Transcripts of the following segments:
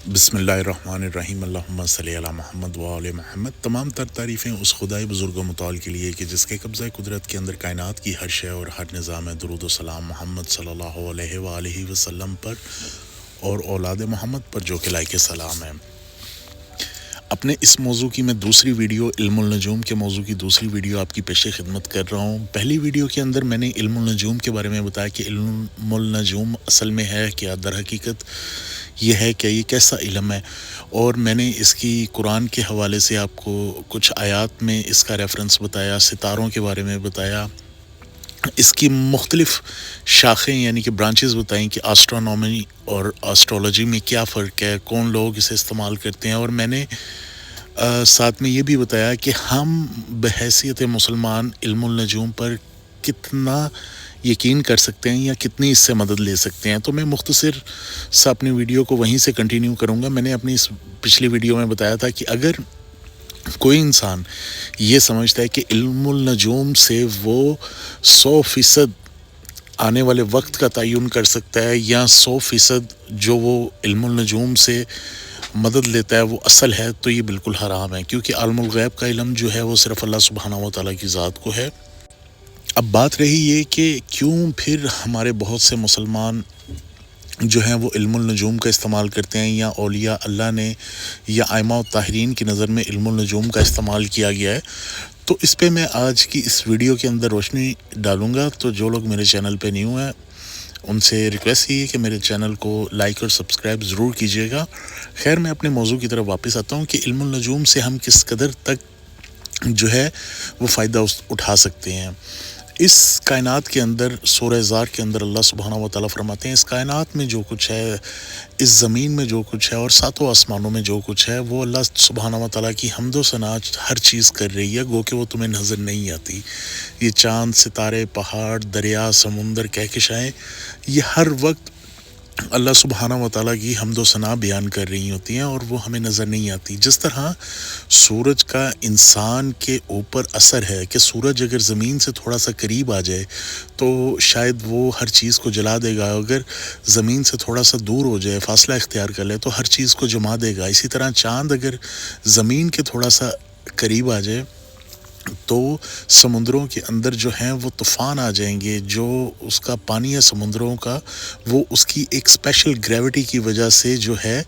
بسم اللہ الرحمن الرحیم، اللہم صلی علی محمد و آل محمد۔ تمام تر تعریفیں اس خدائے بزرگ و متعال کے لیے کہ جس کے قبضہ قدرت کے اندر کائنات کی ہر شے اور ہر نظام درود و سلام محمد صلی اللہ علیہ وآلہ وسلم پر اور اولاد محمد پر جو کہ لائق سلام ہے۔ اپنے اس موضوع کی میں دوسری ویڈیو علم النجوم کے موضوع کی دوسری ویڈیو آپ کی پیش خدمت کر رہا ہوں۔ پہلی ویڈیو کے اندر میں نے علم النجوم کے بارے میں بتایا کہ علم النجوم اصل میں ہے کیا، در حقیقت یہ ہے کہ یہ کیسا علم ہے، اور میں نے اس کی قرآن کے حوالے سے آپ کو کچھ آیات میں اس کا ریفرنس بتایا، ستاروں کے بارے میں بتایا، اس کی مختلف شاخیں یعنی کہ برانچز بتائیں کہ آسٹرونومی اور آسٹرولوجی میں کیا فرق ہے، کون لوگ اسے استعمال کرتے ہیں، اور میں نے ساتھ میں یہ بھی بتایا کہ ہم بحیثیت مسلمان علم النجوم پر کتنا یقین کر سکتے ہیں یا کتنی اس سے مدد لے سکتے ہیں۔ تو میں مختصر سا اپنی ویڈیو کو وہیں سے کنٹینیو کروں گا۔ میں نے اپنی اس پچھلی ویڈیو میں بتایا تھا کہ اگر کوئی انسان یہ سمجھتا ہے کہ علم النجوم سے وہ 100% آنے والے وقت کا تعین کر سکتا ہے یا 100% جو وہ علم النجوم سے مدد لیتا ہے وہ اصل ہے، تو یہ بالکل حرام ہے، کیونکہ عالم الغیب کا علم جو ہے وہ صرف اللہ سبحانہ و تعالیٰ کی ذات کو ہے۔ اب بات رہی یہ کہ کیوں پھر ہمارے بہت سے مسلمان جو ہیں وہ علم النجوم کا استعمال کرتے ہیں، یا اولیاء اللہ نے یا ائمہ الطاہرین کی نظر میں علم النجوم کا استعمال کیا گیا ہے، تو اس پہ میں آج کی اس ویڈیو کے اندر روشنی ڈالوں گا۔ تو جو لوگ میرے چینل پہ نیو ہیں ان سے ریکویسٹ یہ ہے کہ میرے چینل کو لائک اور سبسکرائب ضرور کیجیے گا۔ خیر، میں اپنے موضوع کی طرف واپس آتا ہوں کہ علم النجوم سے ہم کس قدر تک جو ہے وہ فائدہ اٹھا سکتے ہیں۔ اس کائنات کے اندر سورہ زار کے اندر اللہ سبحانہ و تعالیٰ فرماتے ہیں اس کائنات میں جو کچھ ہے، اس زمین میں جو کچھ ہے اور ساتوں آسمانوں میں جو کچھ ہے، وہ اللہ سبحانہ و تعالیٰ کی حمد و ثنا ہر چیز کر رہی ہے، گو کہ وہ تمہیں نظر نہیں آتی۔ یہ چاند، ستارے، پہاڑ، دریا، سمندر، کہکشائیں، یہ ہر وقت اللہ سبحانہ و تعالیٰ کی حمد و ثنا بیان کر رہی ہوتی ہیں اور وہ ہمیں نظر نہیں آتی۔ جس طرح سورج کا انسان کے اوپر اثر ہے کہ سورج اگر زمین سے تھوڑا سا قریب آ جائے تو شاید وہ ہر چیز کو جلا دے گا، اگر زمین سے تھوڑا سا دور ہو جائے، فاصلہ اختیار کر لے تو ہر چیز کو جما دے گا۔ اسی طرح چاند اگر زمین کے تھوڑا سا قریب آ جائے تو سمندروں کے اندر جو ہیں وہ طوفان آ جائیں گے، جو اس کا پانی ہے سمندروں کا، وہ اس کی ایک اسپیشل گریوٹی کی وجہ سے جو ہے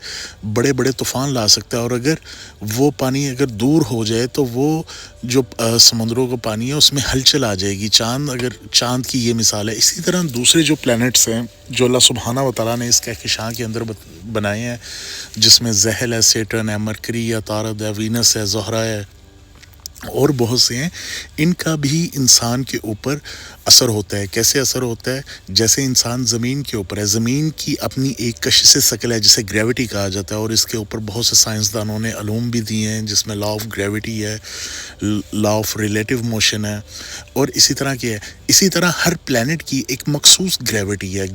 بڑے بڑے طوفان لا سکتا ہے، اور اگر وہ پانی اگر دور ہو جائے تو وہ جو سمندروں کا پانی ہے اس میں ہلچل آ جائے گی۔ چاند کی یہ مثال ہے۔ اسی طرح دوسرے جو پلانٹس ہیں جو اللہ سبحانہ و تعالیٰ نے اس کہکشاں کے اندر بنائے ہیں، جس میں زحل ہے، سیٹرن ہے، مرکری ہے، عطارد ہے، وینس ہے، زہرہ ہے اور بہت سے ہیں، ان کا بھی انسان کے اوپر اثر ہوتا ہے۔ کیسے اثر ہوتا ہے؟ جیسے انسان زمین کے اوپر ہے، زمین کی اپنی ایک کشش ثقل ہے جسے گریوٹی کہا جاتا ہے، اور اس کے اوپر بہت سے سائنسدانوں نے علوم بھی دیے ہیں جس میں لا آف گریوٹی ہے، لا آف ریلیٹیو موشن ہے، اور اسی طرح کیا ہے، اسی طرح ہر پلانٹ کی ایک مخصوص گریوٹی ہے۔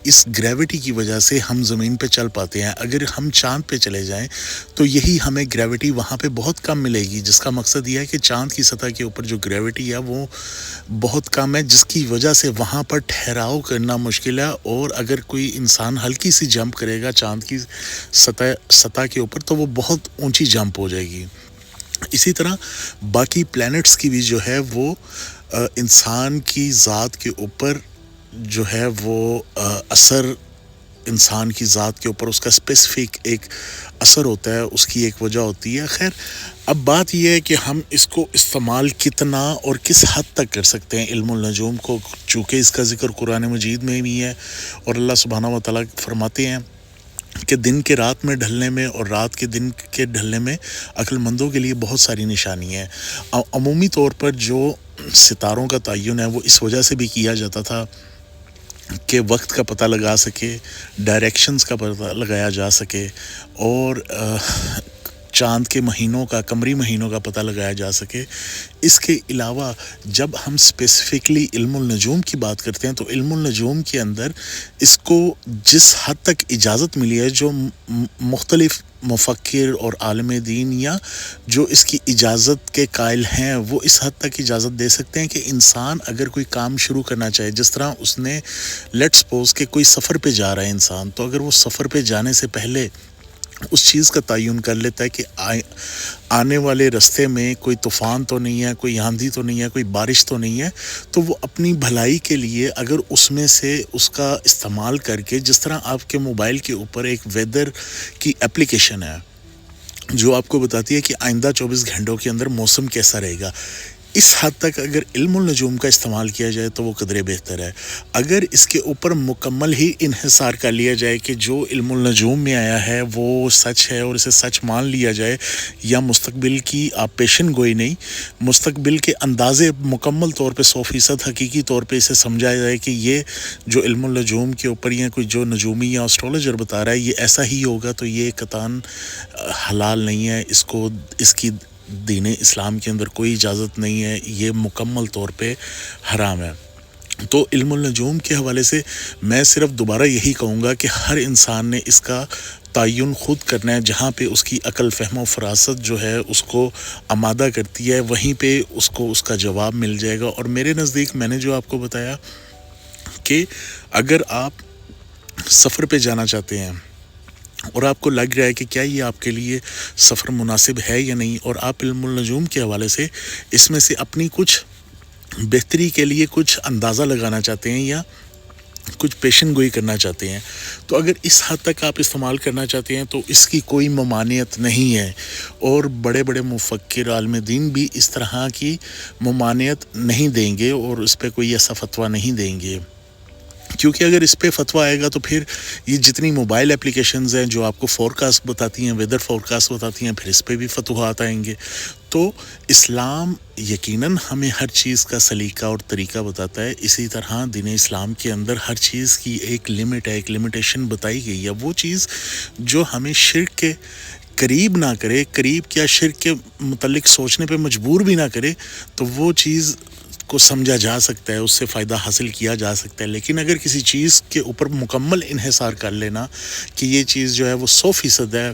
اس گریوٹی کی وجہ سے ہم زمین پہ چل پاتے ہیں۔ اگر ہم چاند پہ چلے جائیں تو یہی ہمیں گریوٹی وہاں پہ بہت کم ملے گی، جس کا مقصد یہ ہے کہ چاند کی سطح کے اوپر جو گریوٹی ہے وہ بہت کم ہے، جس کی وجہ سے وہاں پر ٹھہراؤ کرنا مشکل ہے، اور اگر کوئی انسان ہلکی سی جمپ کرے گا چاند کی سطح کے اوپر تو وہ بہت اونچی جمپ ہو جائے گی۔ اسی طرح باقی پلانٹس کی بھی جو ہے وہ انسان کی ذات کے اوپر جو ہے وہ اثر، انسان کی ذات کے اوپر اس کا اسپیسیفک ایک اثر ہوتا ہے، اس کی ایک وجہ ہوتی ہے۔ خیر، اب بات یہ ہے کہ ہم اس کو استعمال کتنا اور کس حد تک کر سکتے ہیں علم النجوم کو، چونکہ اس کا ذکر قرآن مجید میں بھی ہے، اور اللہ سبحانہ و تعالیٰ فرماتے ہیں کہ دن کے رات میں ڈھلنے میں اور رات کے دن کے ڈھلنے میں عقل مندوں کے لیے بہت ساری نشانیاں ہیں۔ عمومی طور پر جو ستاروں کا تعین ہے وہ اس وجہ سے بھی کیا جاتا تھا کہ وقت کا پتہ لگا سکے، ڈائریکشنز کا پتہ لگایا جا سکے، اور چاند کے مہینوں کا، قمری مہینوں کا پتہ لگایا جا سکے۔ اس کے علاوہ جب ہم اسپیسیفکلی علم النجوم کی بات کرتے ہیں تو علم النجوم کے اندر اس کو جس حد تک اجازت ملی ہے، جو مختلف مفکر اور عالم دین یا جو اس کی اجازت کے قائل ہیں وہ اس حد تک اجازت دے سکتے ہیں کہ انسان اگر کوئی کام شروع کرنا چاہے، جس طرح اس نے لیٹ سپوز کہ کوئی سفر پہ جا رہا ہے انسان، تو اگر وہ سفر پہ جانے سے پہلے اس چیز کا تعین کر لیتا ہے کہ آنے والے رستے میں کوئی طوفان تو نہیں ہے، کوئی آندھی تو نہیں ہے، کوئی بارش تو نہیں ہے، تو وہ اپنی بھلائی کے لیے اگر اس میں سے اس کا استعمال کر کے، جس طرح آپ کے موبائل کے اوپر ایک ویدر کی اپلیکیشن ہے جو آپ کو بتاتی ہے کہ آئندہ 24 گھنٹوں کے اندر موسم کیسا رہے گا، اس حد تک اگر علم النجوم کا استعمال کیا جائے تو وہ قدرے بہتر ہے۔ اگر اس کے اوپر مکمل ہی انحصار کر لیا جائے کہ جو علم النجوم میں آیا ہے وہ سچ ہے اور اسے سچ مان لیا جائے، یا مستقبل کی آپ پیشن گوئی نہیں، مستقبل کے اندازے مکمل طور پہ 100% حقیقی طور پہ اسے سمجھایا جائے کہ یہ جو علم النجوم کے اوپر یا کوئی جو نجومی یا اسٹرولوجر بتا رہا ہے یہ ایسا ہی ہوگا، تو یہ قطعاً حلال نہیں ہے، اس کی دین اسلام کے اندر کوئی اجازت نہیں ہے، یہ مکمل طور پہ حرام ہے۔ تو علم النجوم کے حوالے سے میں صرف دوبارہ یہی کہوں گا کہ ہر انسان نے اس کا تعین خود کرنا ہے، جہاں پہ اس کی عقل، فہم و فراست جو ہے اس کو آمادہ کرتی ہے، وہیں پہ اس کو اس کا جواب مل جائے گا۔ اور میرے نزدیک میں نے جو آپ کو بتایا کہ اگر آپ سفر پہ جانا چاہتے ہیں اور آپ کو لگ رہا ہے کہ کیا یہ آپ کے لیے سفر مناسب ہے یا نہیں، اور آپ علم النجوم کے حوالے سے اس میں سے اپنی کچھ بہتری کے لیے کچھ اندازہ لگانا چاہتے ہیں یا کچھ پیشن گوئی کرنا چاہتے ہیں، تو اگر اس حد تک آپ استعمال کرنا چاہتے ہیں تو اس کی کوئی ممانعت نہیں ہے، اور بڑے بڑے مفکر عالم دین بھی اس طرح کی ممانعت نہیں دیں گے اور اس پہ کوئی ایسا فتویٰ نہیں دیں گے، کیونکہ اگر اس پہ فتویٰ آئے گا تو پھر یہ جتنی موبائل اپلیکیشنز ہیں جو آپ کو فورکاسٹ بتاتی ہیں، ویدر فورکاسٹ بتاتی ہیں، پھر اس پہ بھی فتوحات آئیں گے۔ تو اسلام یقیناً ہمیں ہر چیز کا سلیقہ اور طریقہ بتاتا ہے، اسی طرح دین اسلام کے اندر ہر چیز کی ایک لمٹ ہے، ایک لمیٹیشن بتائی گئی ہے۔ وہ چیز جو ہمیں شرک کے قریب نہ کرے، قریب کیا شرک کے متعلق سوچنے پہ مجبور بھی نہ کرے، تو وہ چیز کو سمجھا جا سکتا ہے، اس سے فائدہ حاصل کیا جا سکتا ہے۔ لیکن اگر کسی چیز کے اوپر مکمل انحصار کر لینا کہ یہ چیز جو ہے وہ 100% ہے،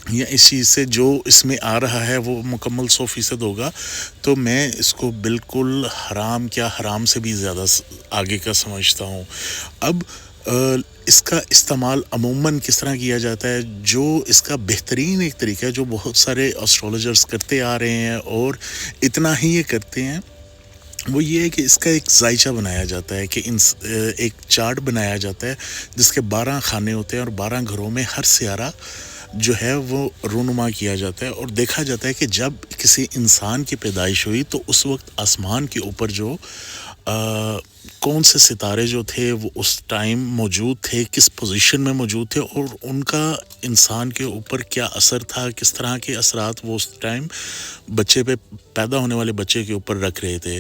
یا اس چیز سے جو اس میں آ رہا ہے وہ مکمل 100% ہوگا، تو میں اس کو بالکل حرام، کیا حرام سے بھی زیادہ آگے کا سمجھتا ہوں۔ اب اس کا استعمال عموماً کس طرح کیا جاتا ہے؟ جو اس کا بہترین ایک طریقہ ہے جو بہت سارے اسٹرولوجرز کرتے آ رہے ہیں اور اتنا ہی یہ کرتے ہیں، وہ یہ ہے کہ اس کا ایک ذائچہ بنایا جاتا ہے، کہ ایک چارٹ بنایا جاتا ہے جس کے 12 خانے ہوتے ہیں، اور 12 گھروں میں ہر سیارہ جو ہے وہ رونما کیا جاتا ہے، اور دیکھا جاتا ہے کہ جب کسی انسان کی پیدائش ہوئی تو اس وقت آسمان کے اوپر جو کون سے ستارے جو تھے وہ اس ٹائم موجود تھے، کس پوزیشن میں موجود تھے، اور ان کا انسان کے اوپر کیا اثر تھا، کس طرح کے اثرات وہ اس ٹائم بچے پہ، پیدا ہونے والے بچے کے اوپر رکھ رہے تھے۔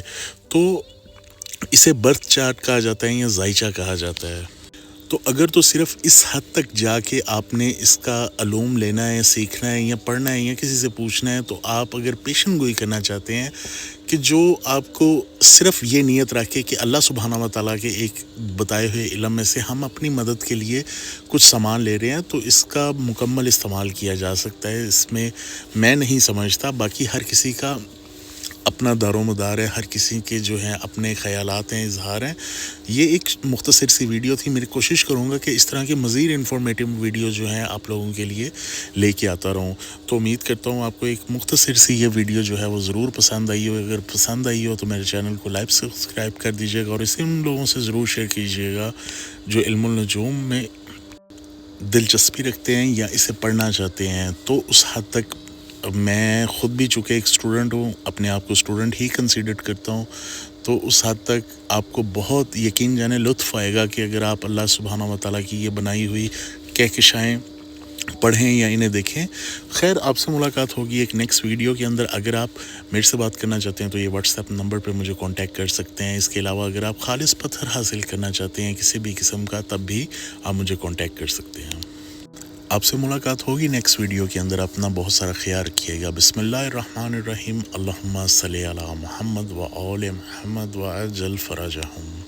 تو اسے برتھ چارٹ کہا جاتا ہے یا ذائچہ کہا جاتا ہے۔ تو اگر تو صرف اس حد تک جا کے آپ نے اس کا علوم لینا ہے، سیکھنا ہے یا پڑھنا ہے یا کسی سے پوچھنا ہے، تو آپ اگر پیشن گوئی کرنا چاہتے ہیں کہ جو آپ کو صرف یہ نیت رکھے کہ اللہ سبحانہ و تعالیٰ کے ایک بتائے ہوئے علم میں سے ہم اپنی مدد کے لیے کچھ سامان لے رہے ہیں، تو اس کا مکمل استعمال کیا جا سکتا ہے۔ اس میں میں نہیں سمجھتا، باقی ہر کسی کا اپنا دار و مدار ہے، ہر کسی کے جو ہیں اپنے خیالات ہیں، اظہار ہیں۔ یہ ایک مختصر سی ویڈیو تھی، میری کوشش کروں گا کہ اس طرح کے مزید انفارمیٹیو ویڈیو جو ہیں آپ لوگوں کے لیے لے کے آتا رہوں۔ تو امید کرتا ہوں آپ کو ایک مختصر سی یہ ویڈیو جو ہے وہ ضرور پسند آئی ہو۔ اگر پسند آئی ہو تو میرے چینل کو لائک سبسکرائب کر دیجیے گا، اور اسے ان لوگوں سے ضرور شیئر کیجیے گا جو علم النجوم میں دلچسپی رکھتے ہیں یا اسے پڑھنا چاہتے ہیں۔ تو اس حد تک میں خود بھی چونکہ ایک اسٹوڈنٹ ہوں، اپنے آپ کو اسٹوڈنٹ ہی کنسیڈر کرتا ہوں، تو اس حد تک آپ کو بہت یقین جانے لطف آئے گا کہ اگر آپ اللہ سبحانہ و تعالیٰ کی یہ بنائی ہوئی کہکشائیں پڑھیں یا انہیں دیکھیں۔ خیر، آپ سے ملاقات ہوگی ایک نیکسٹ ویڈیو کے اندر۔ اگر آپ میرے سے بات کرنا چاہتے ہیں تو یہ واٹس ایپ نمبر پہ مجھے کانٹیکٹ کر سکتے ہیں۔ اس کے علاوہ اگر آپ خالص پتھر حاصل کرنا چاہتے ہیں کسی بھی قسم کا، تب بھی آپ مجھے کانٹیکٹ کر سکتے ہیں۔ آپ سے ملاقات ہوگی نیکسٹ ویڈیو کے اندر۔ اپنا بہت سارا خیال رکھیے گا۔ بسم اللہ الرحمن الرحیم۔ اللہم صلی علی محمد و آل محمد و عجل فرجہم۔